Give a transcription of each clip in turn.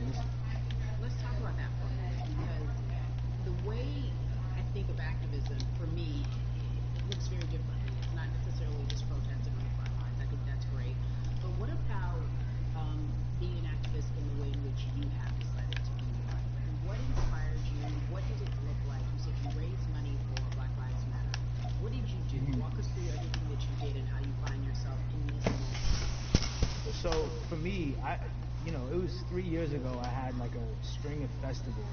listening. Let's talk about that for a minute because the way I think of activism for me it looks very differently. It's not necessarily just protesting on the front lines. I think that's great. But what about being an activist in the way in which you have decided to be one? What inspired you? What did it look like? You said you raised money for Black Lives Matter. What did you do? Hmm. Walk us through everything that you did and how you find yourself in this moment. So for me, it was 3 years ago. I had like a string of festivals,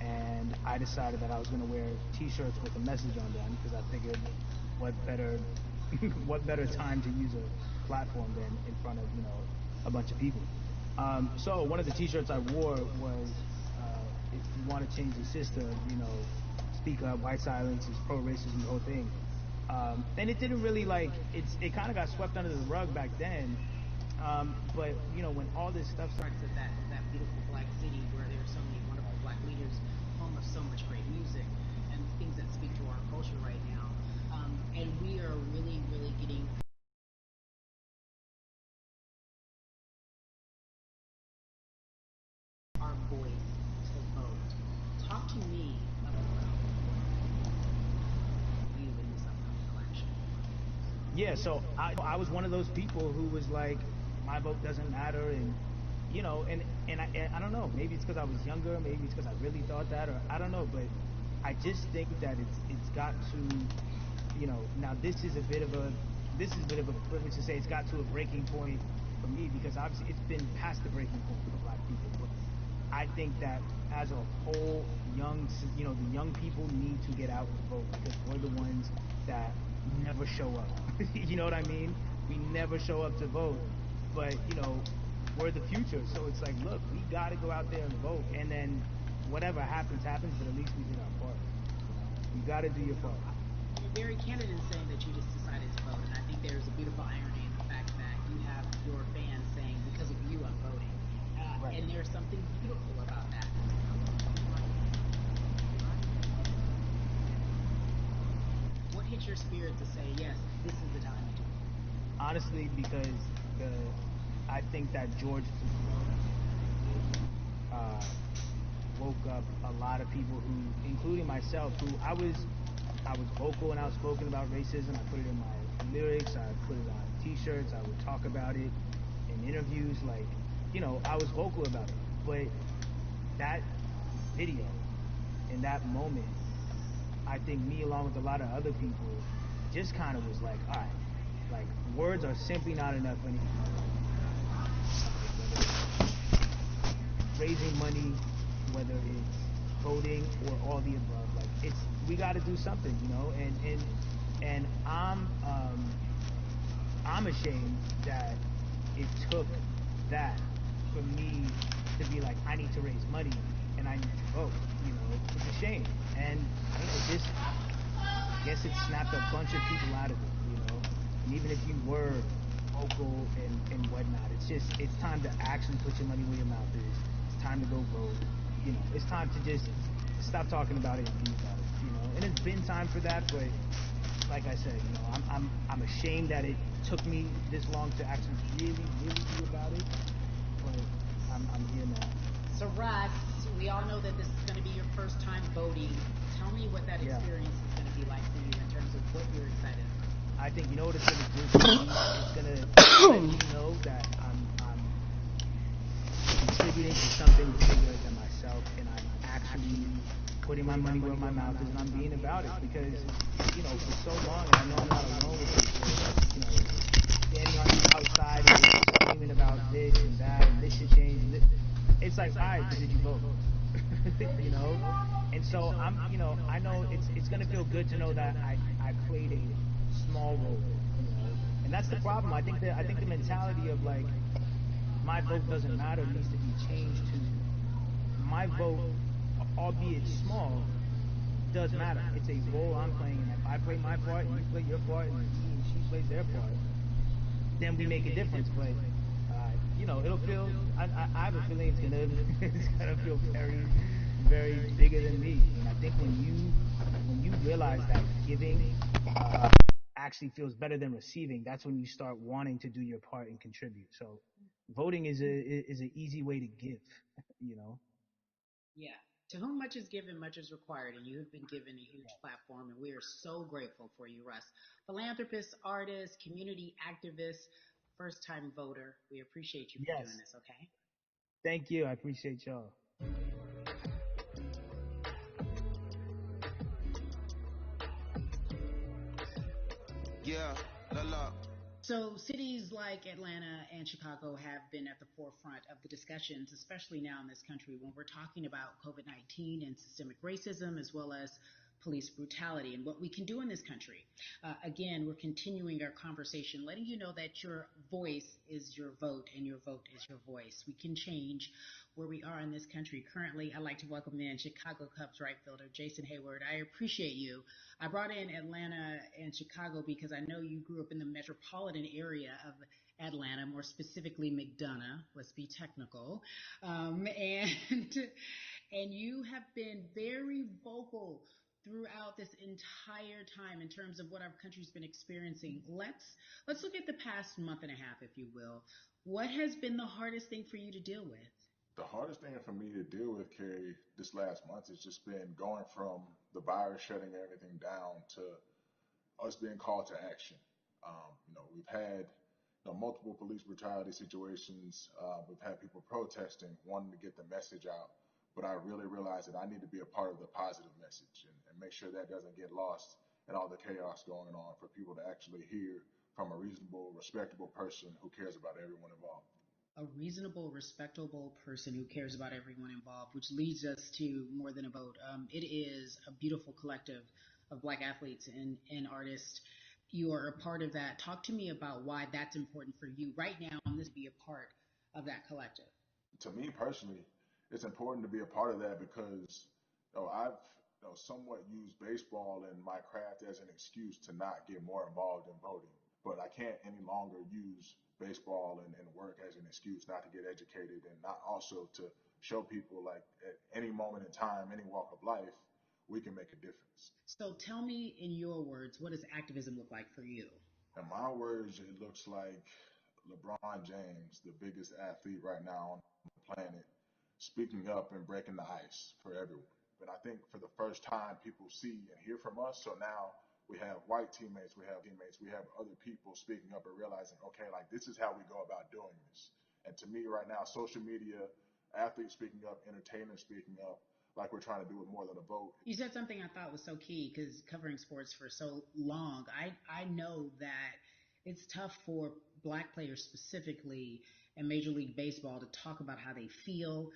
and I decided that I was going to wear T-shirts with a message on them because I figured, what better, what better time to use a platform than in front of a bunch of people. So one of the T-shirts I wore was, "If you want to change the system, speak up. White silence is pro-racism, the whole thing." And it didn't really it kind of got swept under the rug back then. But when all this stuff started. Parts of that beautiful black city where there are so many wonderful black leaders, home of so much great music and things that speak to our culture right now. And we are really, really getting our voice to vote. Talk to me about you in this upcoming election. Yeah, so I was one of those people who was like, my vote doesn't matter, and I don't know, maybe it's because I was younger, maybe it's because I really thought that, or I don't know, but I just think that it's got to, now this is a bit of a privilege to say it's got to a breaking point for me, because obviously it's been past the breaking point for black people. But I think that as a whole, the young people need to get out and vote, because we're the ones that never show up. You know what I mean? We never show up to vote, but we're the future. So it's like, look, we got to go out there and vote, and then whatever happens, happens. But at least we did our part. You got to do your part. You're very candid in saying that you just decided to vote, and I think there's a beautiful irony in the fact that you have your fans saying, "Because of you, I'm voting," Right. and there's something beautiful about that. What hit your spirit to say, "Yes, this is the time to do it"? Honestly, because the I think that George uh, woke up a lot of people who, including myself, who I was vocal and outspoken about racism. I put it in my lyrics. I put it on T-shirts. I would talk about it in interviews. I was vocal about it. But that video, in that moment, I think me, along with a lot of other people, just kind of was like, all right, like, words are simply not enough anymore. Whether it's raising money, whether it's voting, or all the above, like, we got to do something, and I'm ashamed that it took that for me to be like, I need to raise money and I need to vote. It's a shame, and I guess it snapped a bunch of people out of it. And even if you were vocal and whatnot, it's time to actually put your money where your mouth is. It's time to go vote. It's time to just stop talking about it and be about it. And it's been time for that, but like I said, I'm ashamed that it took me this long to actually really, really be about it. But I'm here now. So, Russ, we all know that this is going to be your first time voting. Tell me what that Yeah. experience is going to be like for you in terms of what you're excited about. I think what it's gonna do for me. It's gonna let me know that I'm contributing to something bigger than myself, and I'm actually putting my money where my mouth is, and I'm being about it. Because for so long, and I know I'm not alone with this, standing on the outside and just screaming about this and that, and this should change. It's like, all right, but did you vote? you know. And so I know it's gonna feel good to know that I played a small role. And that's the problem. I think the mentality of like, my vote doesn't matter needs to be changed to, my vote, albeit small, does matter. It's a role I'm playing, and if I play my part, you play your part, and he and she plays their part, then we make a difference. But it'll feel. I have a feeling it's gonna feel very, very bigger than me. And I think when you realize that giving actually feels better than receiving, that's when you start wanting to do your part and contribute. So Voting is an easy way to give, you know. Yeah. To whom much is given, much is required, and you have been given a huge platform, and we are so grateful for you, Russ. Philanthropist, artist, community activist, first time voter. We appreciate you for doing Yes. this, okay? Thank you. I appreciate y'all. Yeah, la la. So, cities like Atlanta and Chicago have been at the forefront of the discussions, especially now in this country when we're talking about COVID 19 and systemic racism as well as police brutality and what we can do in this country. Again, we're continuing our conversation, letting you know that your voice is your vote and your vote is your voice. We can change where we are in this country. Currently, I'd like to welcome in Chicago Cubs right fielder Jason Hayward. I appreciate you. I brought in Atlanta and Chicago because I know you grew up in the metropolitan area of Atlanta, more specifically McDonough. Let's be technical, and and you have been very vocal throughout this entire time in terms of what our country's been experiencing. Let's look at the past month and a half, if you will. What has been the hardest thing for you to deal with? The hardest thing for me to deal with, Carrie, this last month has just been going from the virus shutting everything down to us being called to action. We've had multiple police brutality situations. We've had people protesting, wanting to get the message out. But I really realized that I need to be a part of the positive message and make sure that doesn't get lost in all the chaos going on for people to actually hear from a reasonable, respectable person who cares about everyone involved. A reasonable, respectable person who cares about everyone involved, which leads us to More Than a Vote. It is a beautiful collective of Black athletes and artists. You are a part of that. Talk to me about why that's important for you right now and this be a part of that collective. To me personally, it's important to be a part of that because I've somewhat used baseball and my craft as an excuse to not get more involved in voting. But I can't any longer use baseball and work as an excuse not to get educated and not also to show people like at any moment in time, any walk of life, we can make a difference. So tell me in your words, what does activism look like for you? In my words, it looks like LeBron James, the biggest athlete right now on the planet, speaking up and breaking the ice for everyone. But I think for the first time, people see and hear from us. So now we have white teammates, we have other people speaking up and realizing, okay, like this is how we go about doing this. And to me, right now, social media, athletes speaking up, entertainers speaking up, like we're trying to do with More Than a Vote. You said something I thought was so key because covering sports for so long, I know that it's tough for black players specifically in Major League Baseball to talk about how they feel.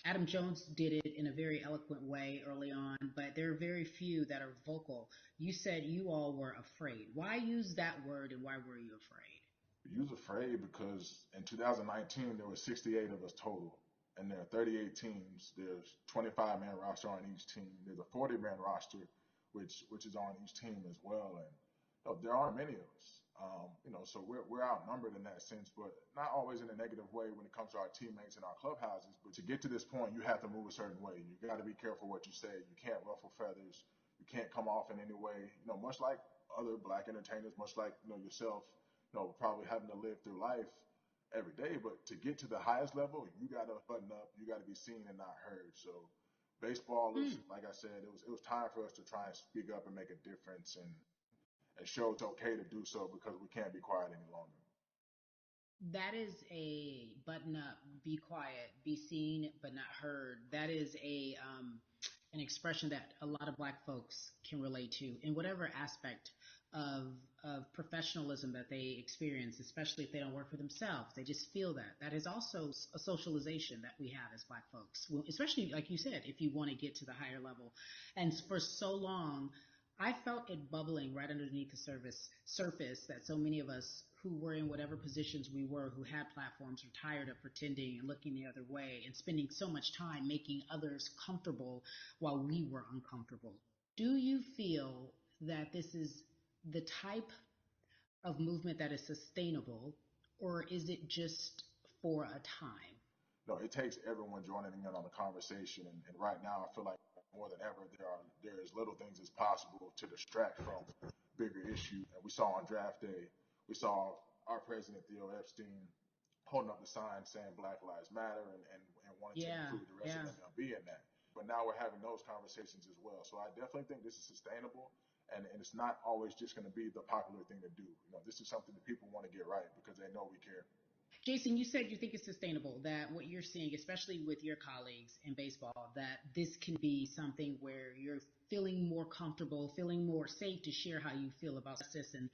Adam Jones did it in a very eloquent way early on, but there are very few that are vocal. You said you all were afraid. Why use that word and why were you afraid? You was afraid because in 2019 there were 68 of us total, and there are 38 teams. There's 25-man roster on each team. There's a 40-man roster, which is on each team as well. And there aren't many of us. So we're outnumbered in that sense, but not always in a negative way when it comes to our teammates and our clubhouses. But to get to this point, you have to move a certain way. You got to be careful what you say. You can't ruffle feathers. You can't come off in any way. Much like other black entertainers, much like yourself, probably having to live through life every day. But to get to the highest level, you got to button up. You got to be seen and not heard. So baseball is, like I said, it was time for us to try and speak up and make a difference and show it's okay to do so because we can't be quiet any longer. That is a button up, be quiet, be seen but not heard. That is a an expression that a lot of black folks can relate to in whatever aspect of professionalism that they experience, especially if they don't work for themselves. They just feel that. That is also a socialization that we have as black folks, well, especially like you said, if you want to get to the higher level. And for so long, I felt it bubbling right underneath the surface that so many of us who were in whatever positions we were, who had platforms, were tired of pretending and looking the other way and spending so much time making others comfortable while we were uncomfortable. Do you feel that this is the type of movement that is sustainable, or is it just for a time? No, it takes everyone joining in on the conversation. And right now, I feel like more than ever, there is little things as possible to distract from bigger issues. And we saw on draft day, we saw our president, Theo Epstein, holding up the sign saying Black Lives Matter and wanting to Yeah, include the rest yeah. of MLB in that. But now we're having those conversations as well. So I definitely think this is sustainable, and it's not always just going to be the popular thing to do. This is something that people want to get right because they know we care. Jason, you said you think it's sustainable, that what you're seeing, especially with your colleagues in baseball, that this can be something where you're feeling more comfortable, feeling more safe to share how you feel about justice and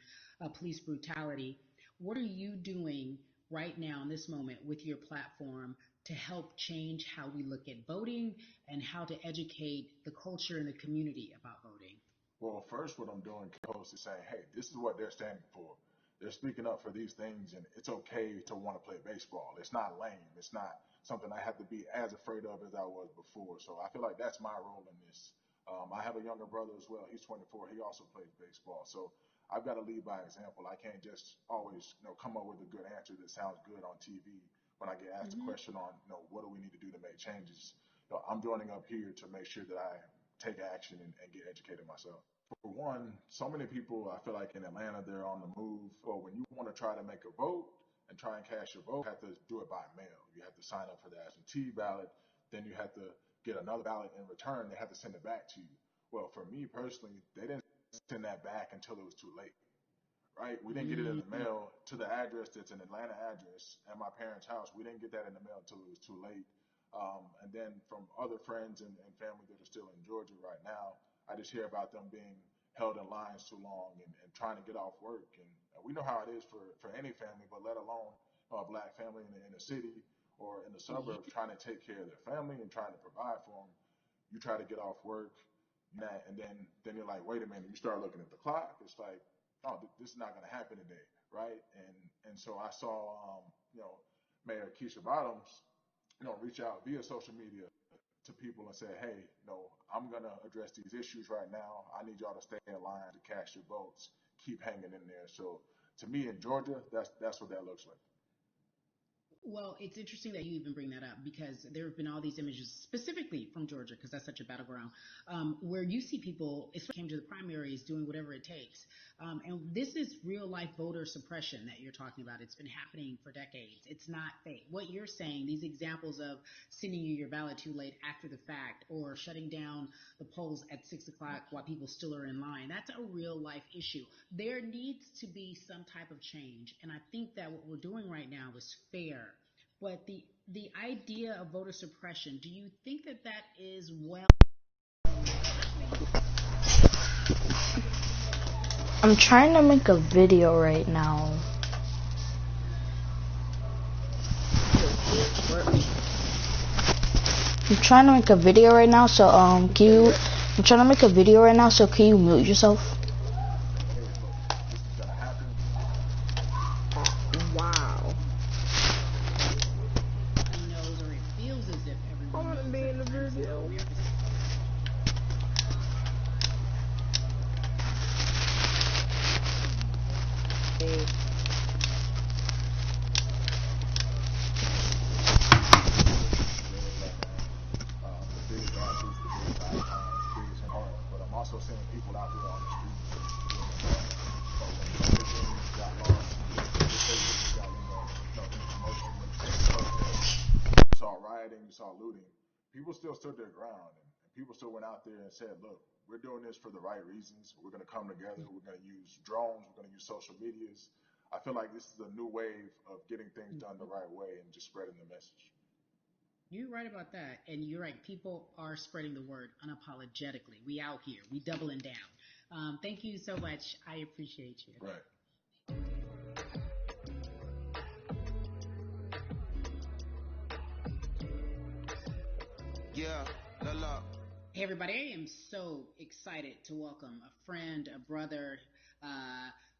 police brutality. What are you doing right now in this moment with your platform to help change how we look at voting and how to educate the culture and the community about voting? Well, first, what I'm doing post is saying, hey, this is what they're standing for. They're speaking up for these things, and it's okay to want to play baseball. It's not lame. It's not something I have to be as afraid of as I was before. So I feel like that's my role in this. I have a younger brother as well. He's 24. He also plays baseball. So I've got to lead by example. I can't just always, come up with a good answer that sounds good on TV when I get asked a question on, what do we need to do to make changes. I'm joining up here to make sure that I take action and get educated myself. For one, so many people, I feel like in Atlanta, they're on the move. Or when you want to try to make a vote and try and cast your vote, you have to do it by mail. You have to sign up for the absentee ballot. Then you have to get another ballot in return. They have to send it back to you. Well, for me personally, they didn't send that back until it was too late, right? We didn't get it in the mail to the address that's an Atlanta address at my parents' house. We didn't get that in the mail until it was too late. And then from other friends and family that are still in Georgia right now, I just hear about them being held in lines too long and trying to get off work. And we know how it is for any family, but let alone a black family in the city or in the suburbs trying to take care of their family and trying to provide for them. You try to get off work, and then you're like, wait a minute. You start looking at the clock. It's like, oh, this is not going to happen today, right? And so I saw, Mayor Keisha Bottoms, reach out via social media to people and say, hey, I'm going to address these issues right now. I need y'all to stay in line to cast your votes. Keep hanging in there. So to me in Georgia, that's what that looks like. Well, it's interesting that you even bring that up because there have been all these images specifically from Georgia, because that's such a battleground, where you see people, especially came to the primaries, doing whatever it takes. And this is real life voter suppression that you're talking about. It's been happening for decades. It's not fake. What you're saying, these examples of sending you your ballot too late after the fact or shutting down the polls at 6 o'clock while people still are in line, that's a real life issue. There needs to be some type of change. And I think that what we're doing right now is fair. But the idea of voter suppression, do you think that that is well? I'm trying to make a video right now. I'm trying to make a video right now, so I'm trying to make a video right now, so can you mute yourself? Hey, look, this is going to happen. Wow. He knows, or it feels as if everyone I want to be in the video. Hey. The biggest artists, the biggest icons, the biggest in art. But I'm also seeing people out there on the streets doing their part. But when younger things got lost, this thing got in commotion, when you saw protests, you saw rioting, you saw looting, people still stood their ground. And people still went out there and said, look, we're doing this for the right reasons. We're going to come together. We're going to use drones. We're going to use social medias. I feel like this is a new wave of getting things done the right way and just spreading the message. You're right about that, and you're right. People are spreading the word unapologetically. We out here. We doubling down. Thank you so much. I appreciate you. Right. Yeah, la la. Hey, everybody. I am so excited to welcome a friend, a brother,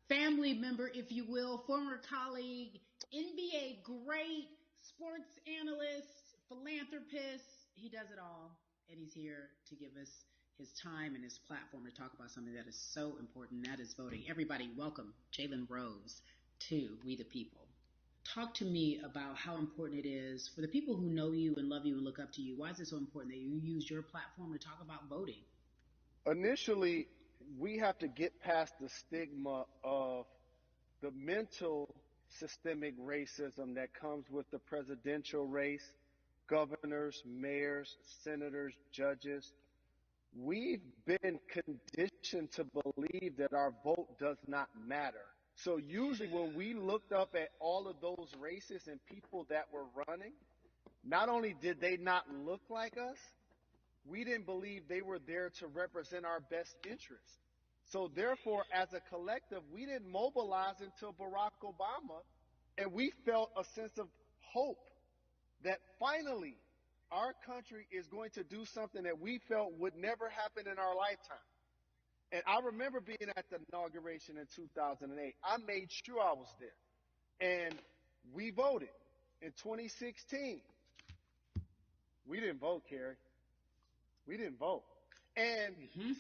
family member, if you will, former colleague, NBA great, sports analyst, philanthropist. He does it all, and he's here to give us his time and his platform to talk about something that is so important, and that is voting. Everybody, welcome Jalen Rose to We the People. Talk to me about how important it is for the people who know you and love you and look up to you. Why is it so important that you use your platform to talk about voting? Initially, we have to get past the stigma of the mental systemic racism that comes with the presidential race, governors, mayors, senators, judges. We've been conditioned to believe that our vote does not matter. So usually when we looked up at all of those races and people that were running, not only did they not look like us, we didn't believe they were there to represent our best interests. So therefore, as a collective, we didn't mobilize until Barack Obama, and we felt a sense of hope that finally our country is going to do something that we felt would never happen in our lifetime. And I remember being at the inauguration in 2008. I made sure I was there. And we voted. In 2016, we didn't vote, Carrie. We didn't vote. And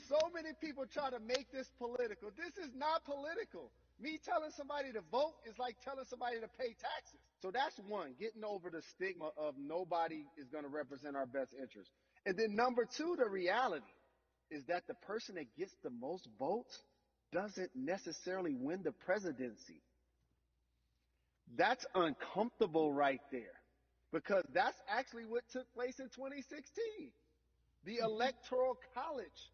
so many people try to make this political. This is not political. Me telling somebody to vote is like telling somebody to pay taxes. So that's one, getting over the stigma of nobody is going to represent our best interest. And then number two, the reality is that the person that gets the most votes doesn't necessarily win the presidency. That's uncomfortable right there, because that's actually what took place in 2016. The Electoral College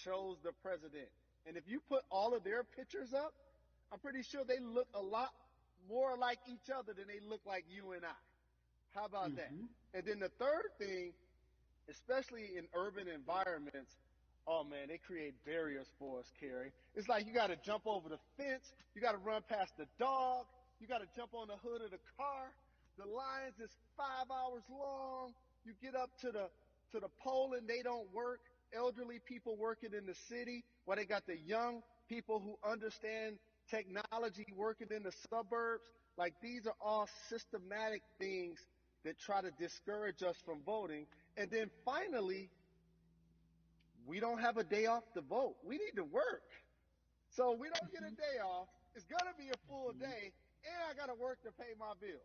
chose the president. And if you put all of their pictures up, I'm pretty sure they look a lot more like each other than they look like you and I. How about that? And then the third thing, especially in urban environments, oh man, they create barriers for us, Carrie. It's like you got to jump over the fence, you got to run past the dog, you got to jump on the hood of the car. The lines is 5 hours long. You get up to the poll and they don't work. Elderly people working in the city, while they got the young people who understand technology working in the suburbs. Like, these are all systematic things that try to discourage us from voting. And then finally, we don't have a day off to vote. We need to work. So we don't get a day off. It's going to be a full day, and I got to work to pay my bills.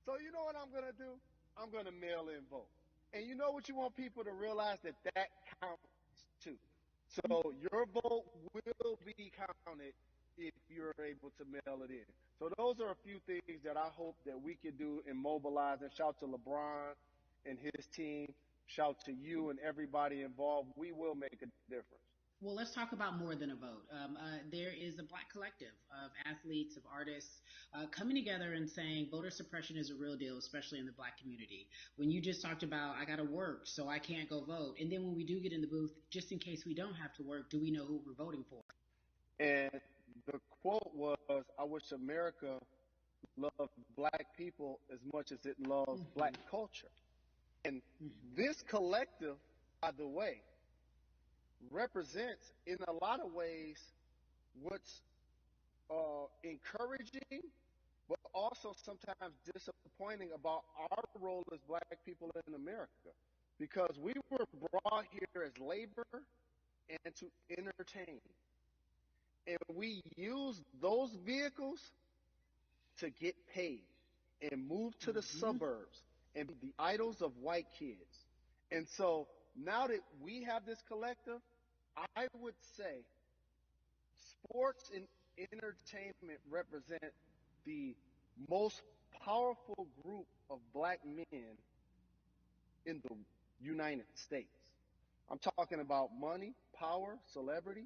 So you know what I'm going to do? I'm going to mail in vote. And you know what you want people to realize? That counts too. So your vote will be counted if you're able to mail it in. So those are a few things that I hope that we can do and mobilize. And shout to LeBron and his team. Shout to you and everybody involved. We will make a difference. Well, let's talk about more than a vote. There is a black collective of athletes, of artists, coming together and saying voter suppression is a real deal, especially in the black community. When you just talked about, I got to work, so I can't go vote. And then when we do get in the booth, just in case we don't have to work, do we know who we're voting for? And the quote was, I wish America loved black people as much as it loves black culture. And this collective, by the way, represents in a lot of ways what's encouraging, but also sometimes disappointing about our role as black people in America. Because we were brought here as labor and to entertain. And we use those vehicles to get paid and move to the suburbs and be the idols of white kids. And so now that we have this collective, I would say sports and entertainment represent the most powerful group of black men in the United States. I'm talking about money, power, celebrity,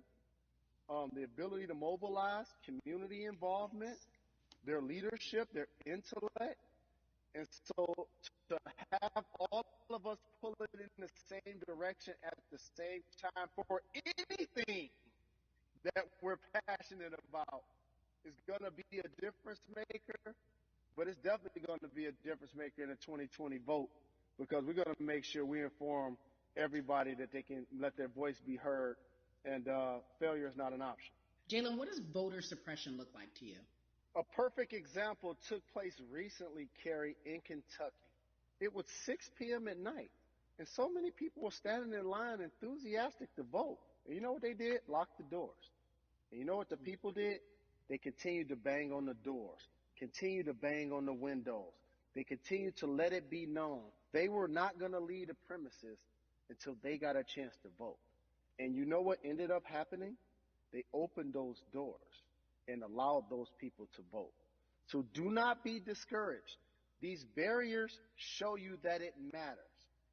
the ability to mobilize, community involvement, their leadership, their intellect. And so to have all of us pull it in the same direction at the same time for anything that we're passionate about is going to be a difference maker, but it's definitely going to be a difference maker in the 2020 vote, because we're going to make sure we inform everybody that they can let their voice be heard, and failure is not an option. Jalen, what does voter suppression look like to you? A perfect example took place recently, Carrie, in Kentucky. It was 6 p.m. at night, and so many people were standing in line enthusiastic to vote. And you know what they did? Locked the doors. And you know what the people did? They continued to bang on the doors, continued to bang on the windows. They continued to let it be known they were not going to leave the premises until they got a chance to vote. And you know what ended up happening? They opened those doors and allowed those people to vote. So do not be discouraged. These barriers show you that it matters,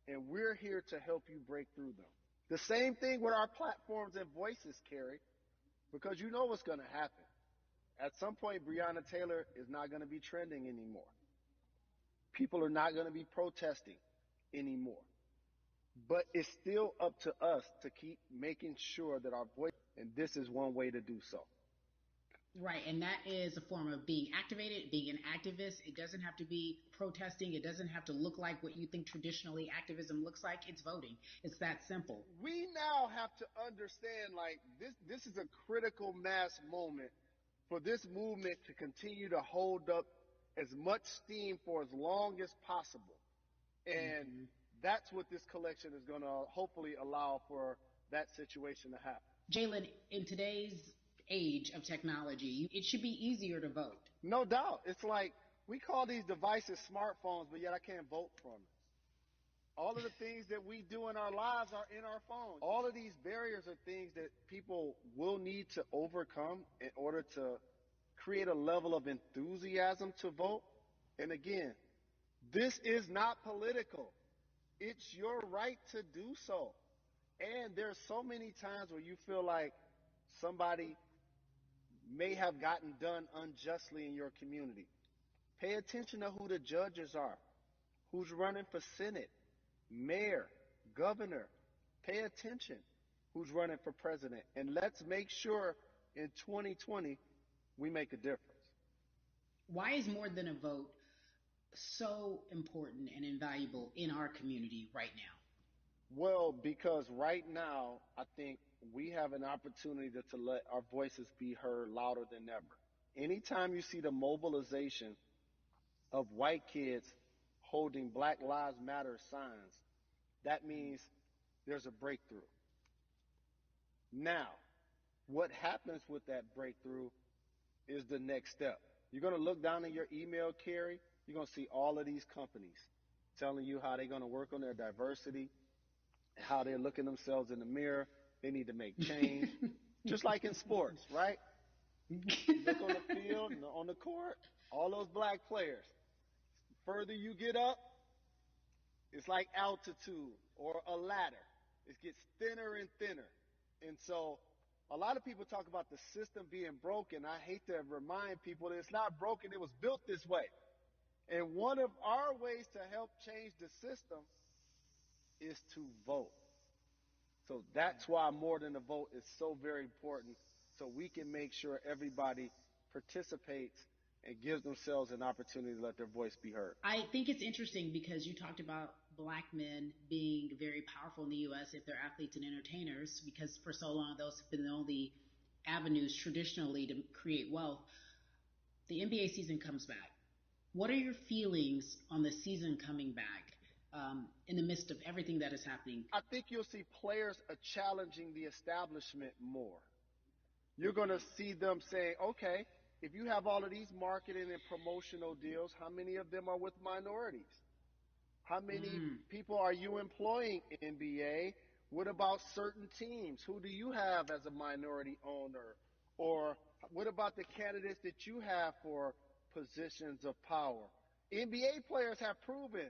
and we're here to help you break through them. The same thing with our platforms and voices, Kerry, because you know what's going to happen. At some point, Breonna Taylor is not going to be trending anymore. People are not going to be protesting anymore. But it's still up to us to keep making sure that our voice, and this is one way to do so. Right, and that is a form of being activated, being an activist. It doesn't have to be protesting. It doesn't have to look like what you think traditionally activism looks like. It's voting. It's that simple. We now have to understand, like, this is a critical mass moment for this movement to continue to hold up as much steam for as long as possible. And that's what this collection is going to hopefully allow for that situation to happen. Jalen, in today's age of technology, it should be easier to vote. No doubt. It's like we call these devices smartphones, but yet I can't vote from them. All of the things that we do in our lives are in our phones. All of these barriers are things that people will need to overcome in order to create a level of enthusiasm to vote. And again, this is not political. It's your right to do so. And there's so many times where you feel like somebody may have gotten done unjustly in your community. Pay attention to who the judges are, who's running for Senate, mayor, governor. Pay attention who's running for president. And let's make sure in 2020 we make a difference. Why is more than a vote so important and invaluable in our community right now? Well, because right now, I think we have an opportunity to let our voices be heard louder than ever. Anytime you see the mobilization of white kids holding Black Lives Matter signs, that means there's a breakthrough. Now, what happens with that breakthrough is the next step. You're going to look down in your email, Kerry. You're going to see all of these companies telling you how they're going to work on their diversity, how they're looking themselves in the mirror. They need to make change. Just like in sports, right? You look on the field and on the court, all those black players. The further you get up, it's like altitude or a ladder. It gets thinner and thinner. And so a lot of people talk about the system being broken. I hate to remind people that it's not broken. It was built this way. And one of our ways to help change the system is to vote. So that's why more than a vote is so very important, so we can make sure everybody participates and gives themselves an opportunity to let their voice be heard. I think it's interesting because you talked about black men being very powerful in the U.S. if they're athletes and entertainers, because for so long those have been the only avenues traditionally to create wealth. The NBA season comes back. What are your feelings on the season coming back in the midst of everything that is happening? I think you'll see players challenging the establishment more. You're going to see them saying, okay, if you have all of these marketing and promotional deals, how many of them are with minorities? How many people are you employing in NBA? What about certain teams? Who do you have as a minority owner? Or what about the candidates that you have for positions of power? NBA players have proven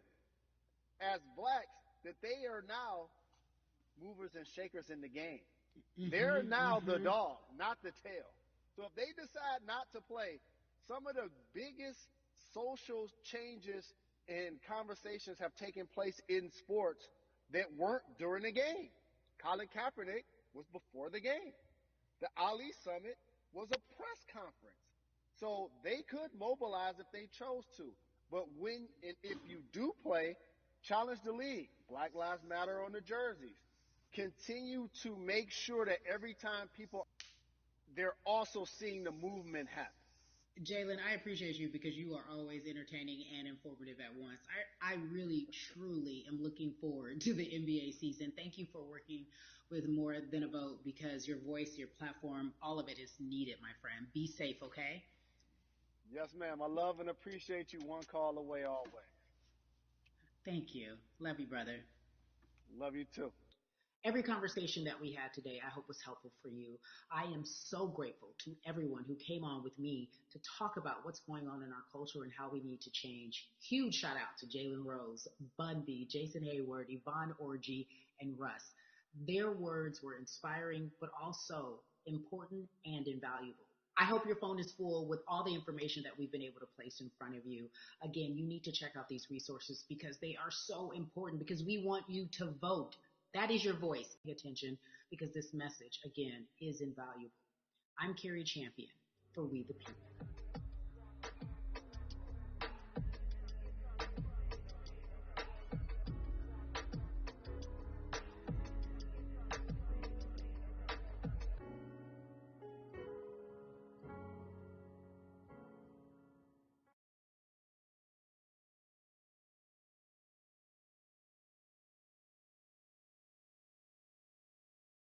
as blacks that they are now movers and shakers in the game. They're now the dog, not the tail. So if they decide not to play, some of the biggest social changes and conversations have taken place in sports that weren't during the game. Colin Kaepernick was before the game. The Ali Summit was a press conference. So they could mobilize if they chose to. But when and if you do play, challenge the league. Black Lives Matter on the jerseys. Continue to make sure that every time people, they're also seeing the movement happen. Jalen, I appreciate you because you are always entertaining and informative at once. I really, truly am looking forward to the NBA season. Thank you for working with More Than a Vote because your voice, your platform, all of it is needed, my friend. Be safe, okay? Yes, ma'am. I love and appreciate you. One call away always. Thank you. Love you, brother. Love you too. Every conversation that we had today, I hope was helpful for you. I am so grateful to everyone who came on with me to talk about what's going on in our culture and how we need to change. Huge shout out to Jalen Rose, Bun B, Jason Hayward, Yvonne Orgy, and Russ. Their words were inspiring, but also important and invaluable. I hope your phone is full with all the information that we've been able to place in front of you. Again, you need to check out these resources because they are so important because we want you to vote. That is your voice. Pay attention because this message, again, is invaluable. I'm Carrie Champion for We the People.